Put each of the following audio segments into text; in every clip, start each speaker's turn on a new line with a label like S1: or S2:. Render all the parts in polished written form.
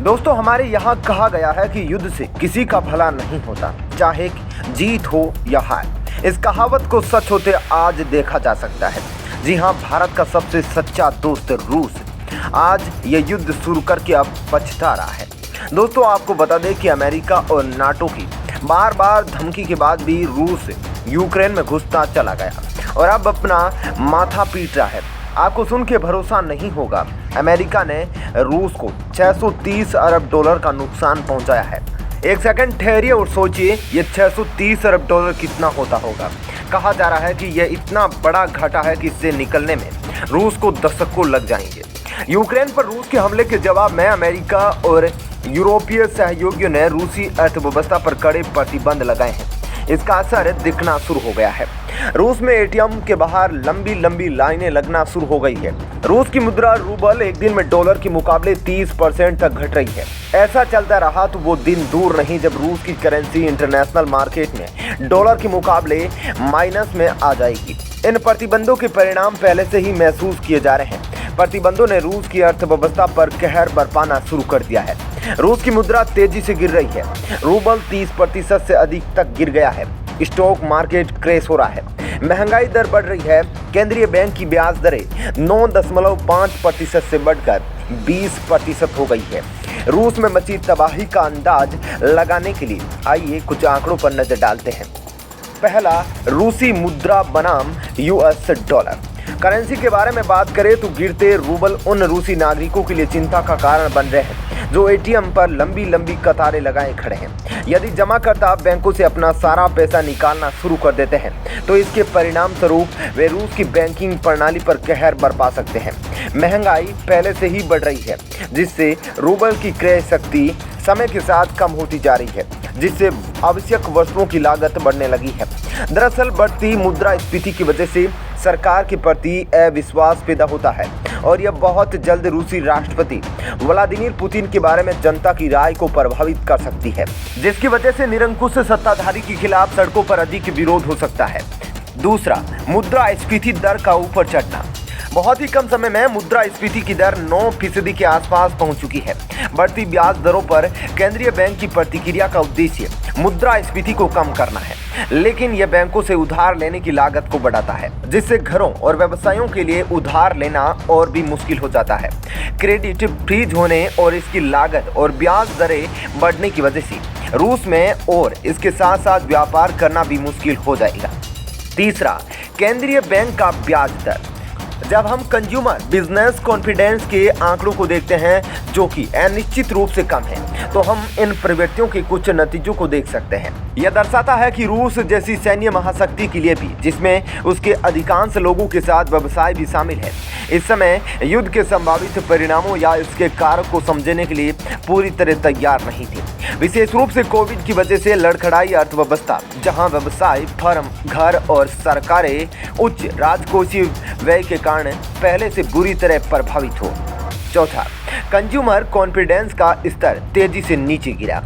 S1: दोस्तों, हमारे यहाँ कहा गया है कि युद्ध से किसी का भला नहीं होता, चाहे जीत हो या हार। इस कहावत को सच होते आज देखा जा सकता है। जी हाँ, भारत का सबसे सच्चा दोस्त रूस आज ये युद्ध शुरू करके अब पछता रहा है। दोस्तों, आपको बता दें कि अमेरिका और नाटो की बार बार धमकी के बाद भी रूस यूक्रेन में घुसता चला गया और अब अपना माथा पीट रहा है। आपको सुन के भरोसा नहीं होगा, अमेरिका ने रूस को 630 अरब डॉलर का नुकसान पहुंचाया है। एक सेकंड ठहरिए और सोचिए, ये 630 अरब डॉलर कितना होता होगा। कहा जा रहा है कि यह इतना बड़ा घाटा है कि इससे निकलने में रूस को दशकों लग जाएंगे। यूक्रेन पर रूस के हमले के जवाब में अमेरिका और यूरोपीय सहयोगियों ने रूसी अर्थव्यवस्था पर कड़े प्रतिबंध लगाए हैं। इसका असर दिखना शुरू हो गया है। रूस में एटीएम के बाहर लंबी लंबी लाइनें लगना शुरू हो गई है। रूस की मुद्रा रूबल एक दिन में डॉलर के मुकाबले 30% तक घट रही है। ऐसा चलता रहा तो वो दिन दूर नहीं जब रूस की करेंसी इंटरनेशनल मार्केट में डॉलर के मुकाबले माइनस में आ जाएगी। इन प्रतिबंधों के परिणाम पहले से ही महसूस किए जा रहे हैं। प्रतिबंधों ने रूस की अर्थव्यवस्था पर कहर बरपाना शुरू कर दिया है। रूस की मुद्रा तेजी से गिर रही है। रूबल 30% से अधिक तक गिर गया है। स्टॉक मार्केट क्रैश हो रहा है। महंगाई दर बढ़ रही है। केंद्रीय बैंक की ब्याज दरें 9.5% से बढ़कर 20% हो गई है। रूस में मची तबाही का अंदाज लगाने के लिए आइए कुछ आंकड़ों पर नजर डालते हैं। पहला, रूसी मुद्रा बनाम यूएस डॉलर। करेंसी के बारे में बात करें तो गिरते रूबल उन रूसी नागरिकों के लिए चिंता का कारण बन रहे हैं जो एटीएम पर लंबी लंबी कतारें लगाए खड़े हैं। यदि जमाकर्ता बैंकों से अपना सारा पैसा निकालना शुरू कर देते हैं तो इसके परिणाम स्वरूप वे रूस की बैंकिंग प्रणाली पर कहर बरपा सकते हैं। महंगाई पहले से ही बढ़ रही है, जिससे रूबल की क्रय शक्ति समय के साथ कम होती जा रही है, जिससे आवश्यक वस्तुओं की लागत बढ़ने लगी है। दरअसल बढ़ती मुद्रास्फीति की वजह से सरकार के प्रति अविश्वास पैदा होता है और यह बहुत जल्द रूसी राष्ट्रपति व्लादिमीर पुतिन के बारे में जनता की राय को प्रभावित कर सकती है, जिसकी वजह से निरंकुश सत्ताधारी के खिलाफ सड़कों पर अधिक विरोध हो सकता है। दूसरा, मुद्रास्फीति दर का ऊपर चढ़ना। बहुत ही कम समय में मुद्रास्फीति की दर 9% के आसपास पहुंच चुकी है। बढ़ती ब्याज दरों पर केंद्रीय बैंक की प्रतिक्रिया का उद्देश्य मुद्रास्फीति को कम करना है, लेकिन यह बैंकों से उधार लेने की लागत को बढ़ाता है, जिससे घरों और व्यवसायों के लिए उधार लेना और भी मुश्किल हो जाता है। क्रेडिट फ्रीज होने और इसकी लागत और ब्याज दरें बढ़ने की वजह से रूस में और इसके साथ साथ व्यापार करना भी मुश्किल हो जाएगा। तीसरा, केंद्रीय बैंक का ब्याज दर। जब हम कंज्यूमर बिजनेस कॉन्फिडेंस के आंकड़ों को देखते हैं जो कि अनिश्चित रूप से कम है, तो हम इन प्रवृत्तियों के कुछ नतीजों को देख सकते हैं। यह दर्शाता है कि रूस जैसी सैन्य महाशक्ति के लिए भी, जिसमें उसके अधिकांश लोगों के साथ व्यवसाय भी शामिल है, इस समय युद्ध के संभावित परिणामों या इसके कारक को समझने के लिए पूरी तरह तैयार नहीं थी। विशेष रूप से कोविड की वजह से लड़खड़ाई अर्थव्यवस्था, जहां व्यवसाय, फर्म, घर और सरकारें उच्च राजकोषीय व्यय के कारण पहले से बुरी तरह प्रभावित हो। चौथा, कंज्यूमर कॉन्फिडेंस का स्तर तेजी से नीचे गिरा।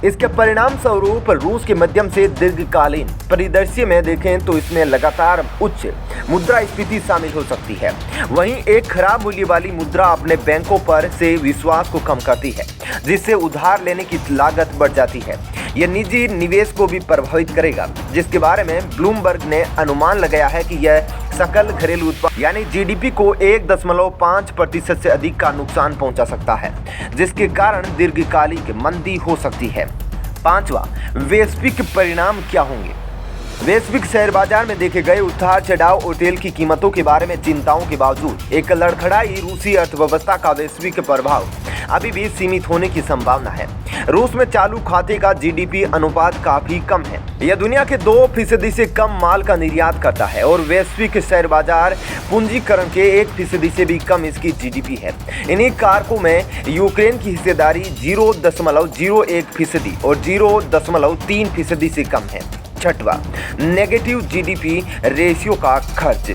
S1: इसके परिणाम स्वरूप रूस के मध्यम से दीर्घकालीन परिदृश्य में देखें तो इसमें लगातार उच्च मुद्रास्फीति शामिल हो सकती है। वहीं एक खराब मूल्य वाली मुद्रा अपने बैंकों पर से विश्वास को कम करती है, जिससे उधार लेने की लागत बढ़ जाती है। यह निजी निवेश को भी प्रभावित करेगा, जिसके बारे में ब्लूमबर्ग ने अनुमान लगाया है कि यह सकल घरेलू उत्पाद यानी जीडीपी को 1.5% से अधिक का नुकसान पहुंचा सकता है, जिसके कारण दीर्घकालिक मंदी हो सकती है। पांचवा, वैश्विक परिणाम क्या होंगे। वैश्विक शेयर बाजार में देखे गए उतार चढ़ाव और तेल की कीमतों के बारे में चिंताओं के बावजूद एक लड़खड़ाई रूसी अर्थव्यवस्था का वैश्विक प्रभाव अभी भी सीमित होने की संभावना है। रूस में चालू खाते का जीडीपी अनुपात काफी कम है। यह दुनिया के 2% से कम माल का निर्यात करता है और वैश्विक शेयर बाजार पूंजीकरण के 1% से भी कम इसकी जीडीपी है। इन्हीं कारकों में यूक्रेन की हिस्सेदारी 0.01% और 0.3% से कम है। छठवां, नेगेटिव जीडीपी रेशियो का खर्च।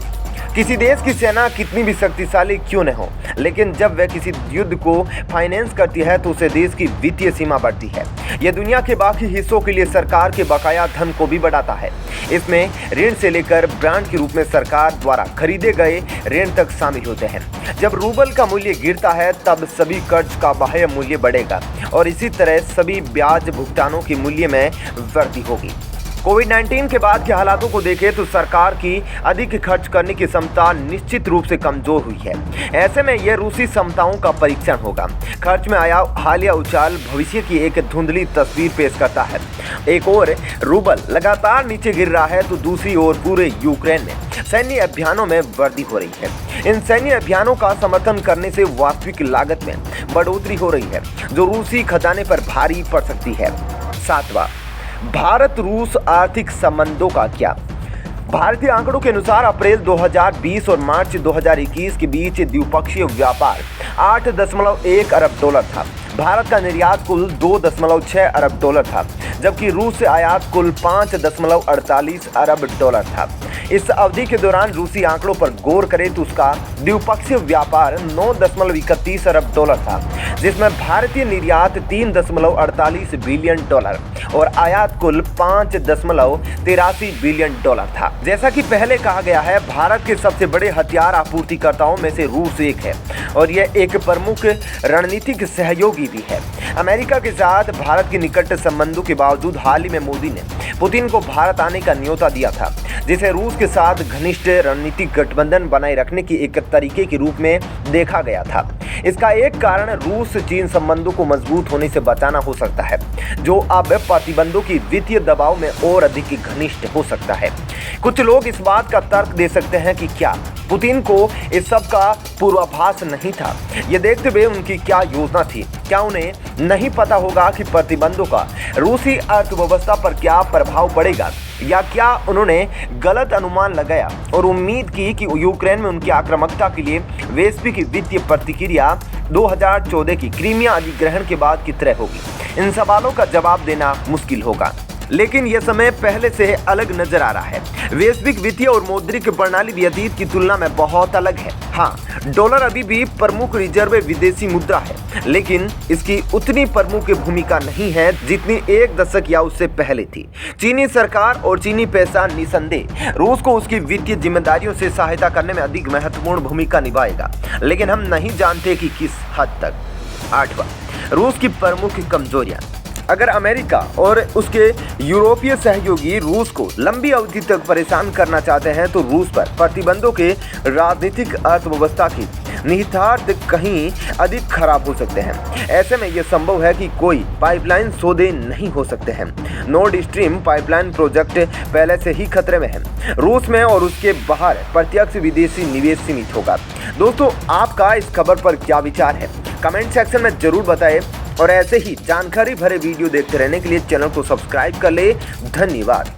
S1: किसी देश की सेना कितनी भी शक्तिशाली क्यों न हो, लेकिन जब वह किसी युद्ध को फाइनेंस करती है तो उसे देश की वित्तीय सीमा बढ़ती है। यह दुनिया के बाकी हिस्सों के लिए सरकार के बकाया धन को भी बढ़ाता है। इसमें ऋण से लेकर ब्रांड के रूप में सरकार द्वारा खरीदे गए ऋण तक शामिल होते हैं। जब रूबल का मूल्य गिरता है तब सभी कर्ज का बाह्य मूल्य बढ़ेगा और इसी तरह सभी ब्याज भुगतानों के मूल्य में वृद्धि होगी। कोविड-19 के बाद के हालातों को देखें तो सरकार की अधिक खर्च करने की क्षमता निश्चित रूप से कमजोर हुई है। ऐसे में यह रूसी क्षमताओं का परीक्षण होगा। खर्च में आया हालिया उछाल भविष्य की एक धुंधली तस्वीर पेश करता है। एक ओर रूबल लगातार नीचे गिर रहा है तो दूसरी ओर पूरे यूक्रेन में सैन्य अभियानों में वृद्धि हो रही है। इन सैन्य अभियानों का समर्थन करने से वास्तविक लागत में बढ़ोतरी हो रही है, जो रूसी खजाने पर भारी पड़ सकती है। 7वां, भारत रूस आर्थिक संबंधों का क्या? भारतीय आंकड़ों के अनुसार अप्रैल 2020 और मार्च 2021 के बीच द्विपक्षीय व्यापार 8.1 अरब डॉलर था। भारत का निर्यात कुल 2.6 अरब डॉलर था, जबकि रूस से आयात कुल 5.48 अरब डॉलर था। इस अवधि के दौरान रूसी आंकड़ों पर गौर करें तो उसका द्विपक्षीय व्यापार 9.31 अरब डॉलर था, जिसमें भारतीय निर्यात 3.48 बिलियन डॉलर और आयात कुल 5.83 बिलियन डॉलर था। जैसा कि पहले कहा गया है, भारत के सबसे बड़े हथियार आपूर्तिकर्ताओं में से रूस एक है और यह एक प्रमुख रणनीतिक सहयोगी भी है। अमेरिका के साथ भारत के निकट संबंधों के बावजूद हाल ही में मोदी ने पुतिन को भारत आने का न्योता दिया था, जिसे रूस के साथ घनिष्ठ रणनीतिक गठबंधन बनाए रखने की एक तरीके के रूप में देखा गया था। इसका एक कारण रूस चीन संबंधों को मजबूत होने से बचाना हो सकता है, जो अब प्रतिबंधों की वित्तीय दबाव में और अधिक घनिष्ठ हो सकता है। कुछ लोग इस बात का तर्क दे सकते हैं कि क्या पुतिन को इस सब का पूर्वाभास नहीं था? ये देखते हुए उनकी क्या योजना थी? क्या उन्हें नहीं पता होगा कि प्रतिबंधों का रूसी अर्थव्यवस्था पर क्या प्रभाव पड़ेगा? या क्या उन्होंने गलत अनुमान लगाया और उम्मीद की कि यूक्रेन में उनकी आक्रामकता के लिए वैश्विक वित्तीय प्रतिक्रिया 2014 की क्रीमिया अधिग्रहण के बाद की तरह होगी? इन सवालों का जवाब देना मुश्किल होगा, लेकिन यह समय पहले से अलग नजर आ रहा है। वैश्विक वित्तीय और मौद्रिक प्रणाली भी अतीत की तुलना में बहुत अलग है। हाँ, डॉलर अभी भी प्रमुख रिजर्व विदेशी मुद्रा है, लेकिन इसकी उतनी प्रमुख भूमिका नहीं है जितनी एक दशक या उससे पहले थी। चीनी सरकार और चीनी पैसा निसंदेह रूस को उसकी वित्तीय जिम्मेदारियों से सहायता करने में अधिक महत्वपूर्ण भूमिका निभाएगा, लेकिन हम नहीं जानते कि किस हद तक। 8वां, रूस की प्रमुख कमजोरियां। अगर अमेरिका और उसके यूरोपीय सहयोगी रूस को लंबी अवधि तक परेशान करना चाहते हैं तो रूस पर प्रतिबंधों के राजनीतिक अर्थव्यवस्था की निहितार्थ कहीं अधिक खराब हो सकते हैं। ऐसे में यह संभव है कि कोई पाइपलाइन सौदे नहीं हो सकते हैं। नॉर्ड स्ट्रीम पाइपलाइन प्रोजेक्ट पहले से ही खतरे में है। रूस में और उसके बाहर प्रत्यक्ष विदेशी निवेश सीमित होगा। दोस्तों, आपका इस खबर पर क्या विचार है? कमेंट सेक्शन में जरूर बताएं और ऐसे ही जानकारी भरे वीडियो देखते रहने के लिए चैनल को सब्सक्राइब कर ले। धन्यवाद।